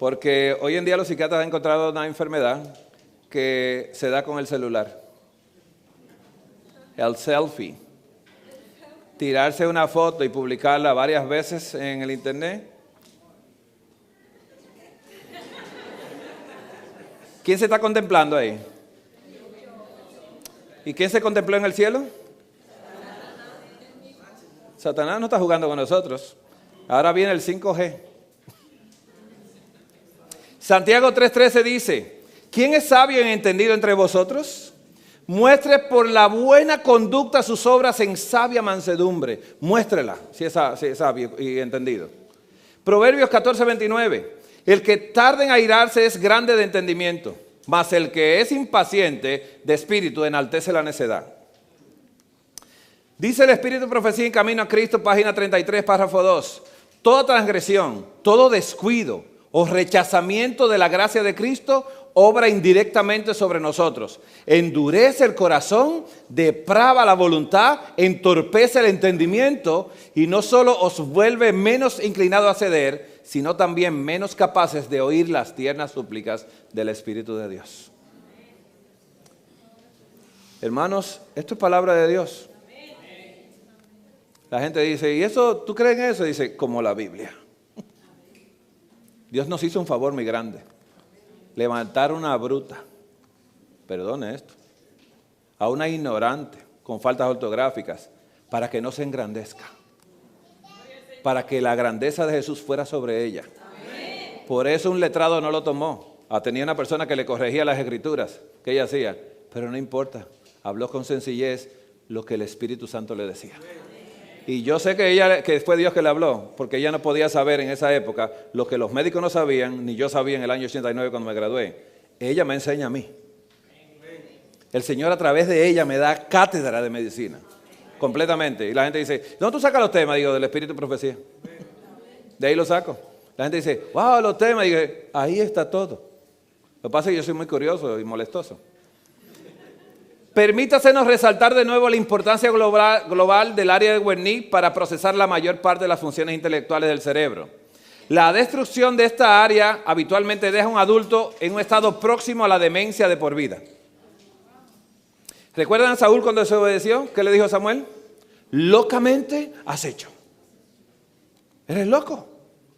Porque hoy en día los psiquiatras han encontrado una enfermedad que se da con el celular. El selfie. Tirarse una foto y publicarla varias veces en el internet. ¿Quién se está contemplando ahí? ¿Y quién se contempló en el cielo? Satanás no está jugando con nosotros. Ahora viene el 5G. Santiago 3:13 dice, ¿quién es sabio y entendido entre vosotros? Muestre por la buena conducta sus obras en sabia mansedumbre. Muéstrela, si es sabio y entendido. Proverbios 14:29. El que tarda en airarse es grande de entendimiento, mas el que es impaciente de espíritu enaltece la necedad. Dice el Espíritu de Profecía en Camino a Cristo, página 33, párrafo 2. Toda transgresión, todo descuido o rechazamiento de la gracia de Cristo obra indirectamente sobre nosotros. Endurece el corazón, deprava la voluntad, entorpece el entendimiento y no solo os vuelve menos inclinado a ceder, sino también menos capaces de oír las tiernas súplicas del Espíritu de Dios. Hermanos, esto es palabra de Dios. La gente dice, ¿y eso, tú crees en eso? Dice, como la Biblia. Dios nos hizo un favor muy grande. Levantar una bruta, perdone esto, a una ignorante con faltas ortográficas, para que no se engrandezca. Para que la grandeza de Jesús fuera sobre ella. Por eso un letrado no lo tomó. Tenía una persona que le corregía las escrituras, que ella hacía, pero no importa, habló con sencillez lo que el Espíritu Santo le decía. Y yo sé que fue Dios que le habló, porque ella no podía saber en esa época lo que los médicos no sabían, ni yo sabía en el año 89 cuando me gradué. Ella me enseña a mí. El Señor a través de ella me da cátedra de medicina, completamente. Y la gente dice, ¿dónde tú sacas los temas? Digo, del Espíritu de Profecía. De ahí lo saco. La gente dice, wow, los temas. Digo, ahí está todo. Lo que pasa es que yo soy muy curioso y molestoso. Permítasenos resaltar de nuevo la importancia global del área de Wernicke para procesar la mayor parte de las funciones intelectuales del cerebro. La destrucción de esta área habitualmente deja a un adulto en un estado próximo a la demencia de por vida. ¿Recuerdan a Saúl cuando desobedeció? ¿Qué le dijo Samuel? Locamente has hecho. ¿Eres loco?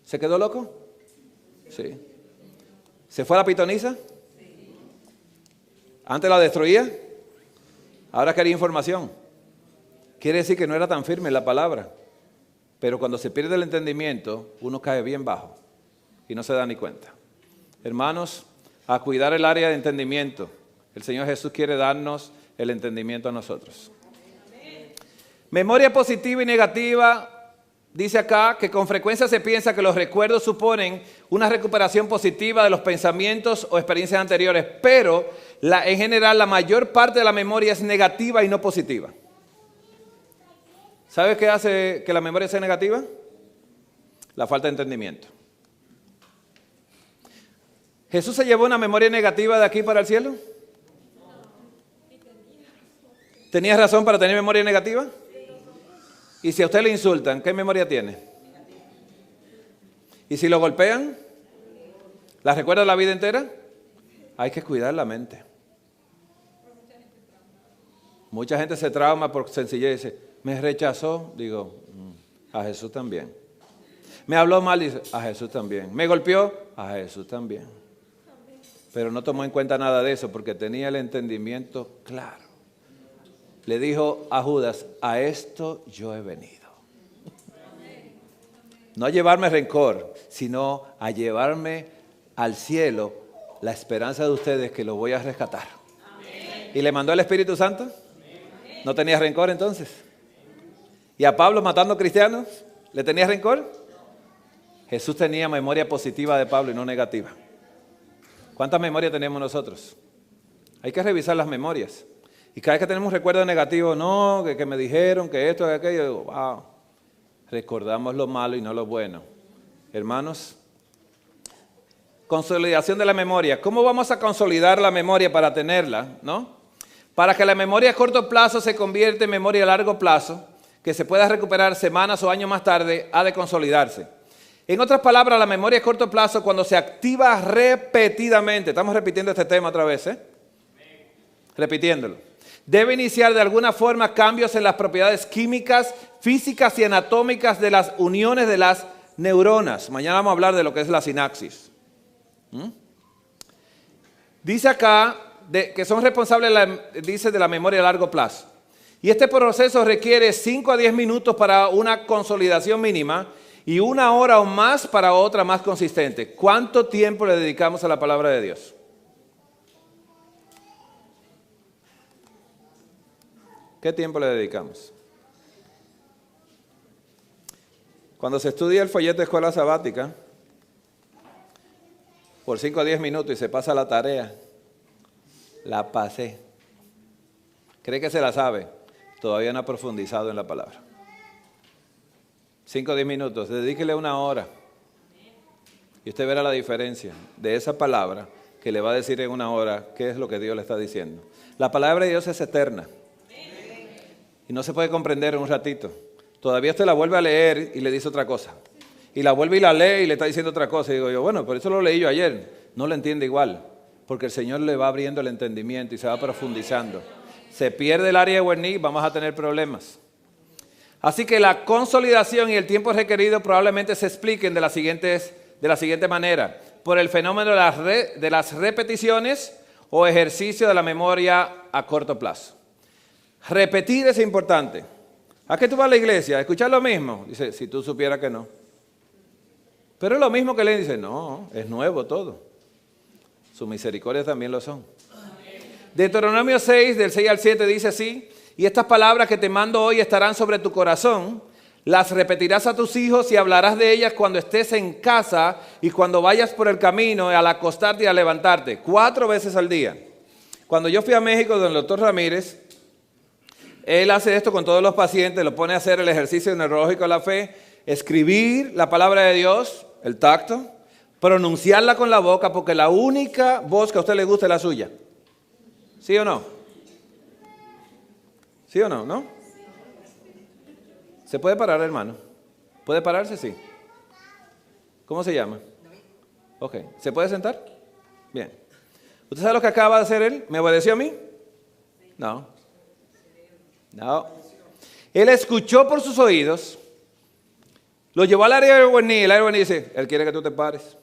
¿Se quedó loco? Sí. ¿Se fue a la pitonisa? ¿Antes la destruía? Ahora quería información. Quiere decir que no era tan firme en la palabra. Pero cuando se pierde el entendimiento, uno cae bien bajo y no se da ni cuenta. Hermanos, a cuidar el área de entendimiento. El Señor Jesús quiere darnos el entendimiento a nosotros. Memoria positiva y negativa. Dice acá que con frecuencia se piensa que los recuerdos suponen una recuperación positiva de los pensamientos o experiencias anteriores, pero en general la mayor parte de la memoria es negativa y no positiva. ¿Sabes qué hace que la memoria sea negativa? La falta de entendimiento. ¿Jesús se llevó una memoria negativa de aquí para el cielo? ¿Tenías razón para tener memoria negativa? Y si a usted le insultan, ¿qué memoria tiene? ¿Y si lo golpean? ¿La recuerda la vida entera? Hay que cuidar la mente. Mucha gente se trauma por sencillez. Dice, me rechazó. Digo, a Jesús también. Me habló mal. Dice, a Jesús también. Me golpeó. A Jesús también. Pero no tomó en cuenta nada de eso porque tenía el entendimiento claro. Le dijo a Judas, a esto yo he venido. No a llevarme rencor, sino a llevarme al cielo la esperanza de ustedes que lo voy a rescatar. ¿Y le mandó el Espíritu Santo? ¿No tenía rencor entonces? ¿Y a Pablo matando cristianos? ¿Le tenía rencor? Jesús tenía memoria positiva de Pablo y no negativa. ¿Cuántas memorias tenemos nosotros? Hay que revisar las memorias. Y cada vez que tenemos un recuerdo negativo, no, que me dijeron, que esto, que aquello, digo, wow, recordamos lo malo y no lo bueno. Hermanos, consolidación de la memoria. ¿Cómo vamos a consolidar la memoria para tenerla? ¿No? Para que la memoria a corto plazo se convierta en memoria a largo plazo, que se pueda recuperar semanas o años más tarde, ha de consolidarse. En otras palabras, la memoria a corto plazo, cuando se activa repetidamente, estamos repitiendo este tema otra vez, repitiéndolo, debe iniciar de alguna forma cambios en las propiedades químicas, físicas y anatómicas de las uniones de las neuronas. Mañana vamos a hablar de lo que es la sinapsis. Dice acá que son responsables, dice, de la memoria a largo plazo. Y este proceso requiere 5 a 10 minutos para una consolidación mínima y 1 hora o más para otra más consistente. ¿Cuánto tiempo le dedicamos a la palabra de Dios? ¿Qué tiempo le dedicamos? Cuando se estudia el folleto de escuela sabática, por 5 a 10 minutos y se pasa la tarea, la pasé. ¿Cree que se la sabe? Todavía no ha profundizado en la palabra. 5 o 10 minutos, dedíquele 1 hora. Y usted verá la diferencia de esa palabra que le va a decir en 1 hora qué es lo que Dios le está diciendo. La palabra de Dios es eterna. Y no se puede comprender en un ratito. Todavía usted la vuelve a leer y le dice otra cosa. Y la vuelve y la lee y le está diciendo otra cosa. Y digo yo, bueno, por eso lo leí yo ayer. No lo entiende igual. Porque el Señor le va abriendo el entendimiento y se va profundizando. Se pierde el área de Wernicke, vamos a tener problemas. Así que la consolidación y el tiempo requerido probablemente se expliquen de la siguiente manera. Por el fenómeno de las repeticiones o ejercicio de la memoria a corto plazo. Repetir es importante. ¿A qué tú vas a la iglesia? ¿A escuchar lo mismo? Dice, si tú supieras que no. Pero es lo mismo que le dice, no, es nuevo todo. Sus misericordias también lo son. Deuteronomio 6, del 6 al 7 dice así, y estas palabras que te mando hoy estarán sobre tu corazón, las repetirás a tus hijos y hablarás de ellas cuando estés en casa y cuando vayas por el camino, al acostarte y al levantarte, 4 veces al día. Cuando yo fui a México con el doctor Ramírez, él hace esto con todos los pacientes, lo pone a hacer el ejercicio neurológico de la fe, escribir la palabra de Dios, el tacto, pronunciarla con la boca, porque la única voz que a usted le gusta es la suya. ¿Sí o no? ¿Sí o no? ¿No? ¿Se puede parar, hermano? ¿Puede pararse? Sí. ¿Cómo se llama? Ok. ¿Se puede sentar? Bien. ¿Usted sabe lo que acaba de hacer él? ¿Me obedeció a mí? No. No. Él escuchó por sus oídos, lo llevó al área de Wernicke, el área de Wernicke dice, él quiere que tú te pares.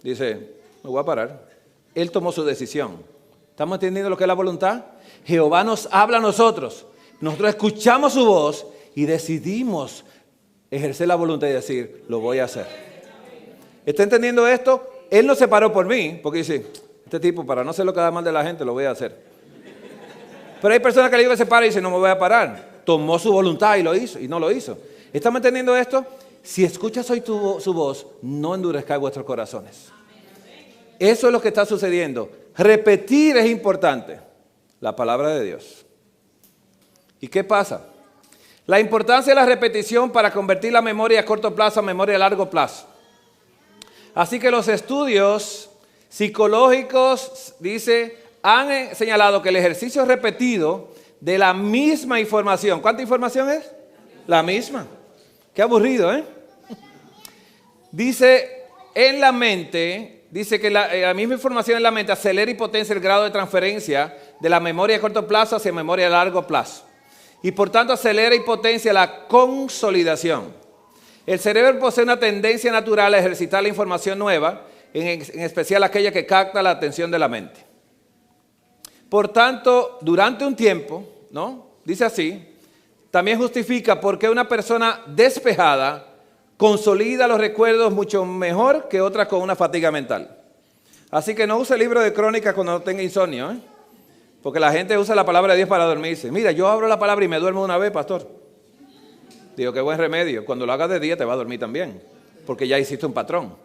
Dice, me voy a parar. Él tomó su decisión. ¿Estamos entendiendo lo que es la voluntad? Jehová nos habla a nosotros. Nosotros escuchamos su voz y decidimos ejercer la voluntad y decir, lo voy a hacer. ¿Está entendiendo esto? Él no se paró por mí, porque dice, este tipo, para no hacer lo que da mal de la gente, lo voy a hacer. Pero hay personas que le digo que se para y dicen, no me voy a parar. Tomó su voluntad y lo hizo, y no lo hizo. ¿Estamos entendiendo esto? Si escuchas hoy su voz, no endurezcáis vuestros corazones. Eso es lo que está sucediendo. Repetir es importante. La palabra de Dios. ¿Y qué pasa? La importancia de la repetición para convertir la memoria a corto plazo a memoria a largo plazo. Así que los estudios psicológicos, dice, han señalado que el ejercicio repetido de la misma información. ¿Cuánta información es? La misma. Qué aburrido, ¿eh? Dice, en la mente, dice que la misma información en la mente acelera y potencia el grado de transferencia de la memoria a corto plazo hacia memoria a largo plazo. Y por tanto acelera y potencia la consolidación. El cerebro posee una tendencia natural a ejercitar la información nueva, en especial aquella que capta la atención de la mente. Por tanto, durante un tiempo, ¿no? Dice así, también justifica por qué una persona despejada consolida los recuerdos mucho mejor que otra con una fatiga mental. Así que no use el libro de crónicas cuando tenga insomnio, ¿eh? Porque la gente usa la palabra de Dios para dormirse. Mira, yo abro la palabra y me duermo una vez, pastor. Digo, qué buen remedio. Cuando lo hagas de día te va a dormir también, porque ya hiciste un patrón.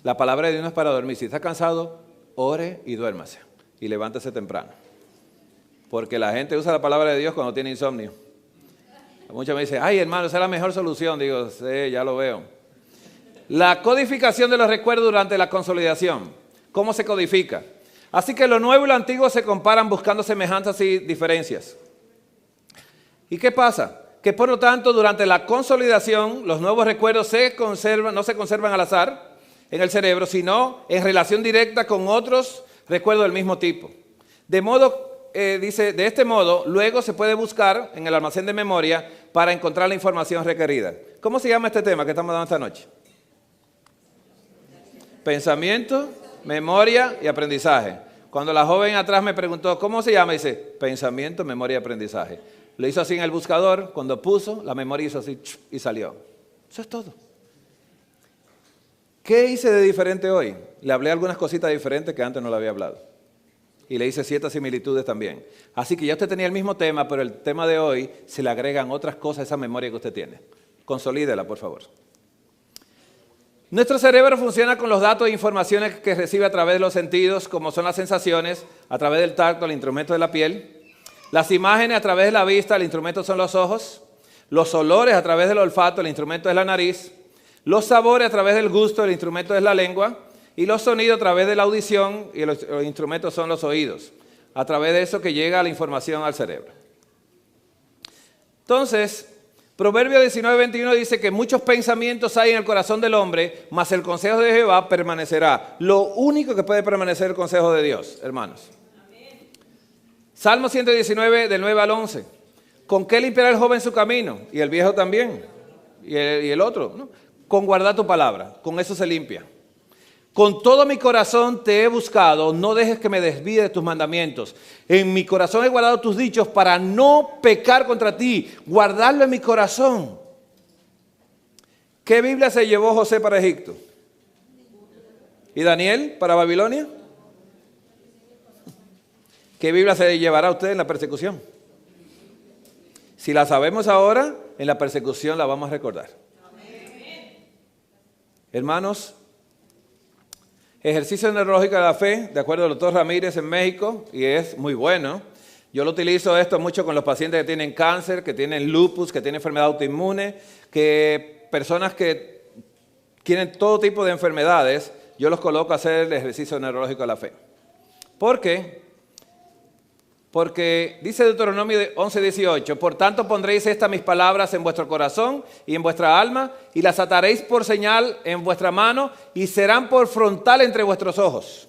La palabra de Dios no es para dormir. Si está cansado, ore y duérmase. Y levántese temprano. Porque la gente usa la palabra de Dios cuando tiene insomnio. Muchos me dicen, ay hermano, esa es la mejor solución. Digo, sí, ya lo veo. La codificación de los recuerdos durante la consolidación. ¿Cómo se codifica? Así que lo nuevo y lo antiguo se comparan buscando semejanzas y diferencias. ¿Y qué pasa? que por lo tanto durante la consolidación los nuevos recuerdos no se conservan al azar en el cerebro, sino en relación directa con otros recuerdos del mismo tipo. De modo, dice, de este modo, luego se puede buscar en el almacén de memoria para encontrar la información requerida. ¿Cómo se llama este tema que estamos dando esta noche? Pensamiento, memoria y aprendizaje. Cuando la joven atrás me preguntó, ¿cómo se llama? Dice, pensamiento, memoria y aprendizaje. Lo hizo así en el buscador, cuando puso, la memoria hizo así y salió. Eso es todo. ¿Qué hice de diferente hoy? Le hablé algunas cositas diferentes que antes no le había hablado. Y le hice ciertas similitudes también. Así que ya usted tenía el mismo tema, pero el tema de hoy se le agregan otras cosas a esa memoria que usted tiene. Consolídela, por favor. Nuestro cerebro funciona con los datos e informaciones que recibe a través de los sentidos, como son las sensaciones, a través del tacto, el instrumento de la piel. Las imágenes a través de la vista, el instrumento son los ojos. Los olores a través del olfato, el instrumento es la nariz. Los sabores a través del gusto, el instrumento es la lengua. Y los sonidos a través de la audición, y los instrumentos son los oídos. A través de eso que llega la información al cerebro. Entonces, Proverbios 19:21 dice que muchos pensamientos hay en el corazón del hombre, mas el consejo de Jehová permanecerá. Lo único que puede permanecer es el consejo de Dios, hermanos. Salmo 119, del 9 al 11. ¿Con qué limpiará el joven su camino? Y el viejo también. Y el otro, ¿no? Con guardar tu palabra. Con eso se limpia. Con todo mi corazón te he buscado, no dejes que me desvíe de tus mandamientos. En mi corazón he guardado tus dichos para no pecar contra ti. Guardarlo en mi corazón. ¿Qué Biblia se llevó José para Egipto? ¿Y Daniel para Babilonia? ¿Qué Biblia se llevará usted en la persecución? Si la sabemos ahora, en la persecución la vamos a recordar. Hermanos, ejercicio neurológico de la fe, de acuerdo al doctor Ramírez en México, y es muy bueno. Yo lo utilizo esto mucho con los pacientes que tienen cáncer, que tienen lupus, que tienen enfermedad autoinmune, que personas que tienen todo tipo de enfermedades, yo los coloco a hacer el ejercicio neurológico de la fe. ¿Por qué? Porque dice Deuteronomio 11:18, por tanto pondréis estas mis palabras en vuestro corazón y en vuestra alma, y las ataréis por señal en vuestra mano, y serán por frontal entre vuestros ojos.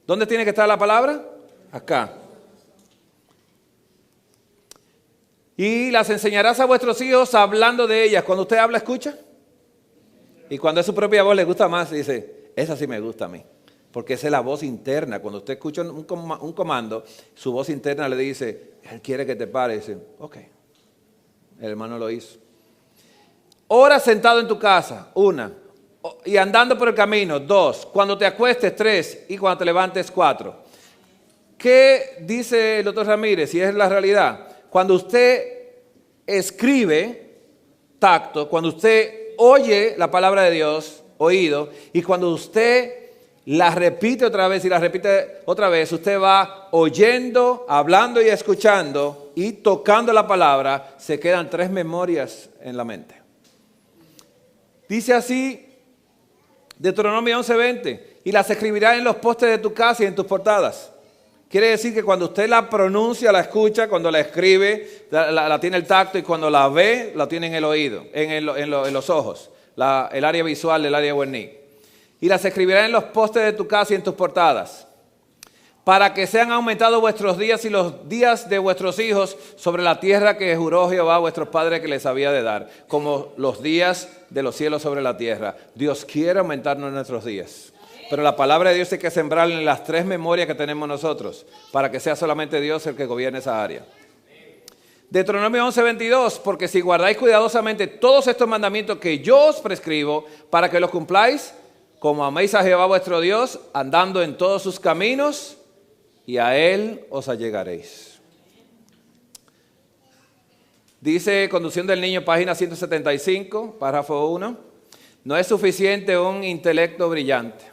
¿Dónde tiene que estar la palabra? Acá. Y las enseñarás a vuestros hijos hablando de ellas. Cuando usted habla, ¿escucha? Y cuando es su propia voz, le gusta más, dice, esa sí me gusta a mí. Porque esa es la voz interna. Cuando usted escucha un comando, su voz interna le dice, él quiere que te pares. Y dice, ok, el hermano lo hizo. Ora sentado en tu casa, 1. Y andando por el camino, 2. Cuando te acuestes, 3. Y cuando te levantes, 4. ¿Qué dice el doctor Ramírez? Si es la realidad. Cuando usted escribe, tacto. Cuando usted oye la palabra de Dios, oído. Y cuando usted la repite otra vez y la repite otra vez, usted va oyendo, hablando y escuchando y tocando la palabra, se quedan 3 memorias en la mente. Dice así, Deuteronomio 11:20, y las escribirás en los postes de tu casa y en tus portadas. Quiere decir que cuando usted la pronuncia, la escucha, cuando la escribe, la tiene el tacto, y cuando la ve, la tiene en el oído, en los ojos, el área visual, el área Wernicke. Y las escribirás en los postes de tu casa y en tus portadas, para que sean aumentados vuestros días y los días de vuestros hijos sobre la tierra que juró Jehová a vuestros padres que les había de dar, como los días de los cielos sobre la tierra. Dios quiere aumentarnos nuestros días, pero la palabra de Dios hay que sembrarla en las 3 memorias que tenemos nosotros, para que sea solamente Dios el que gobierne esa área. Deuteronomio 11:22, porque si guardáis cuidadosamente todos estos mandamientos que yo os prescribo, para que los cumpláis, como améis a Jehová vuestro Dios, andando en todos sus caminos, y a Él os allegaréis. Dice Conducción del Niño, página 175, párrafo 1. No es suficiente un intelecto brillante.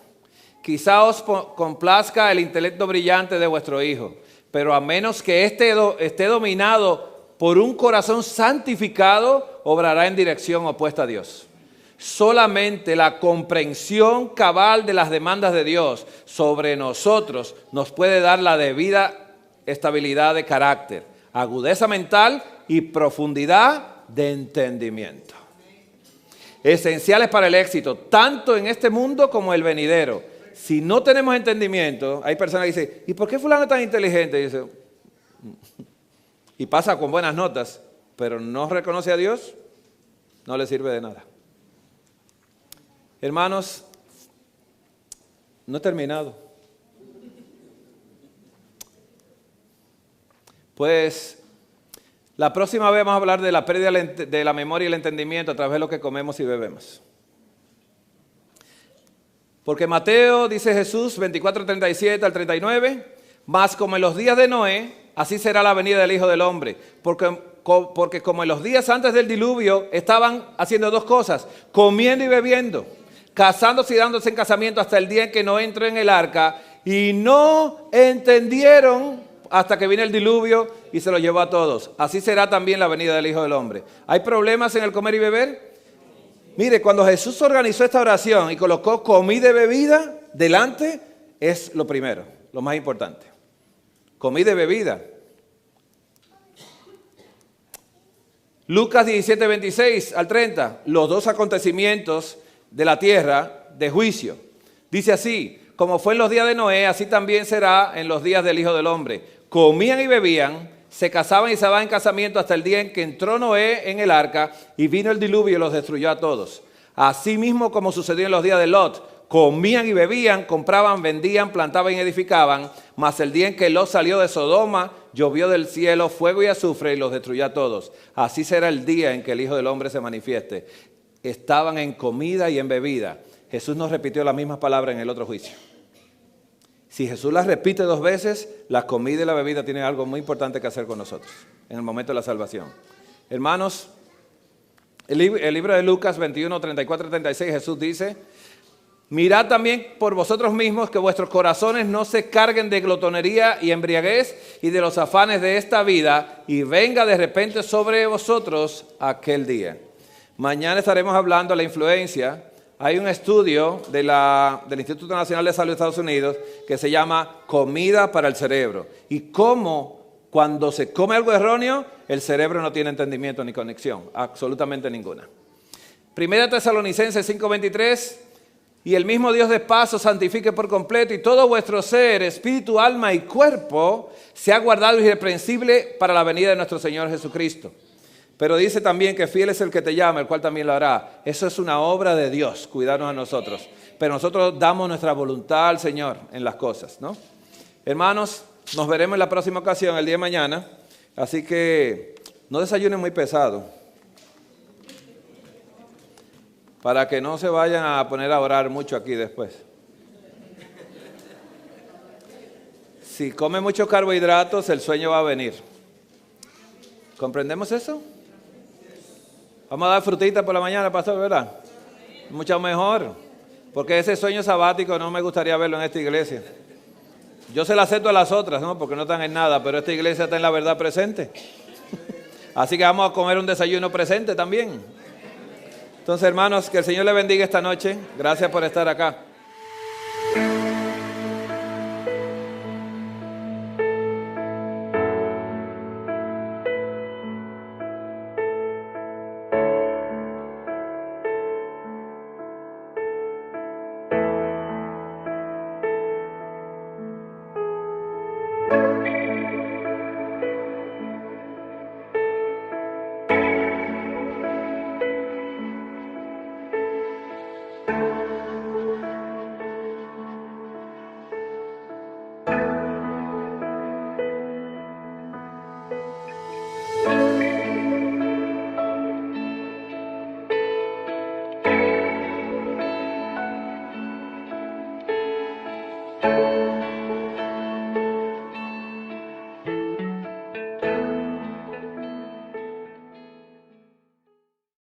Quizá os complazca el intelecto brillante de vuestro hijo, pero a menos que esté dominado por un corazón santificado, obrará en dirección opuesta a Dios. Solamente la comprensión cabal de las demandas de Dios sobre nosotros nos puede dar la debida estabilidad de carácter, agudeza mental y profundidad de entendimiento. Esenciales para el éxito, tanto en este mundo como el venidero. Si no tenemos entendimiento, hay personas que dicen, ¿y por qué fulano es tan inteligente? Y dice, y pasa con buenas notas, pero no reconoce a Dios, no le sirve de nada. Hermanos, no he terminado. Pues la próxima vez vamos a hablar de la pérdida de la memoria y el entendimiento a través de lo que comemos y bebemos. Porque Mateo, dice Jesús, 24:37 al 39, mas como en los días de Noé, así será la venida del Hijo del Hombre. Porque como en los días antes del diluvio estaban haciendo dos cosas, comiendo y bebiendo, casándose y dándose en casamiento hasta el día en que Noé entró en el arca, y no entendieron hasta que vino el diluvio y se lo llevó a todos. Así será también la venida del Hijo del Hombre. ¿Hay problemas en el comer y beber? Mire, cuando Jesús organizó esta oración y colocó comida y bebida delante, es lo primero, lo más importante. Comida y bebida. Lucas 17:26 al 30, los dos acontecimientos de la tierra de juicio. Dice así, como fue en los días de Noé, así también será en los días del Hijo del Hombre. Comían y bebían, se casaban y se daban en casamiento hasta el día en que entró Noé en el arca y vino el diluvio y los destruyó a todos. Asimismo como sucedió en los días de Lot, comían y bebían, compraban, vendían, plantaban y edificaban, mas el día en que Lot salió de Sodoma, llovió del cielo fuego y azufre y los destruyó a todos. Así será el día en que el Hijo del Hombre se manifieste. Estaban en comida y en bebida. Jesús nos repitió las mismas palabras en el otro juicio. Si Jesús las repite dos veces, la comida y la bebida tienen algo muy importante que hacer con nosotros en el momento de la salvación. Hermanos, el libro de Lucas 21, 34 y 36, Jesús dice, mirad también por vosotros mismos que vuestros corazones no se carguen de glotonería y embriaguez y de los afanes de esta vida, y venga de repente sobre vosotros aquel día. Mañana estaremos hablando de la influencia. Hay un estudio del Instituto Nacional de Salud de Estados Unidos que se llama Comida para el Cerebro. Y cómo cuando se come algo erróneo, el cerebro no tiene entendimiento ni conexión, absolutamente ninguna. Primera Tesalonicenses 5:23, y el mismo Dios de paz os santifique por completo y todo vuestro ser, espíritu, alma y cuerpo sea guardado irreprensible para la venida de nuestro Señor Jesucristo. Pero dice también que fiel es el que te llama, el cual también lo hará. Eso es una obra de Dios, cuidarnos a nosotros. Pero nosotros damos nuestra voluntad al Señor en las cosas, ¿no? Hermanos, nos veremos en la próxima ocasión, el día de mañana. Así que no desayunen muy pesado, para que no se vayan a poner a orar mucho aquí después. Si come muchos carbohidratos, el sueño va a venir. ¿Comprendemos eso? Vamos a dar frutita por la mañana, pastor, ¿verdad? Mucho mejor, porque ese sueño sabático no me gustaría verlo en esta iglesia. Yo se la acepto a las otras, ¿no? Porque no están en nada, pero esta iglesia está en la verdad presente. Así que vamos a comer un desayuno presente también. Entonces, hermanos, que el Señor le bendiga esta noche. Gracias por estar acá.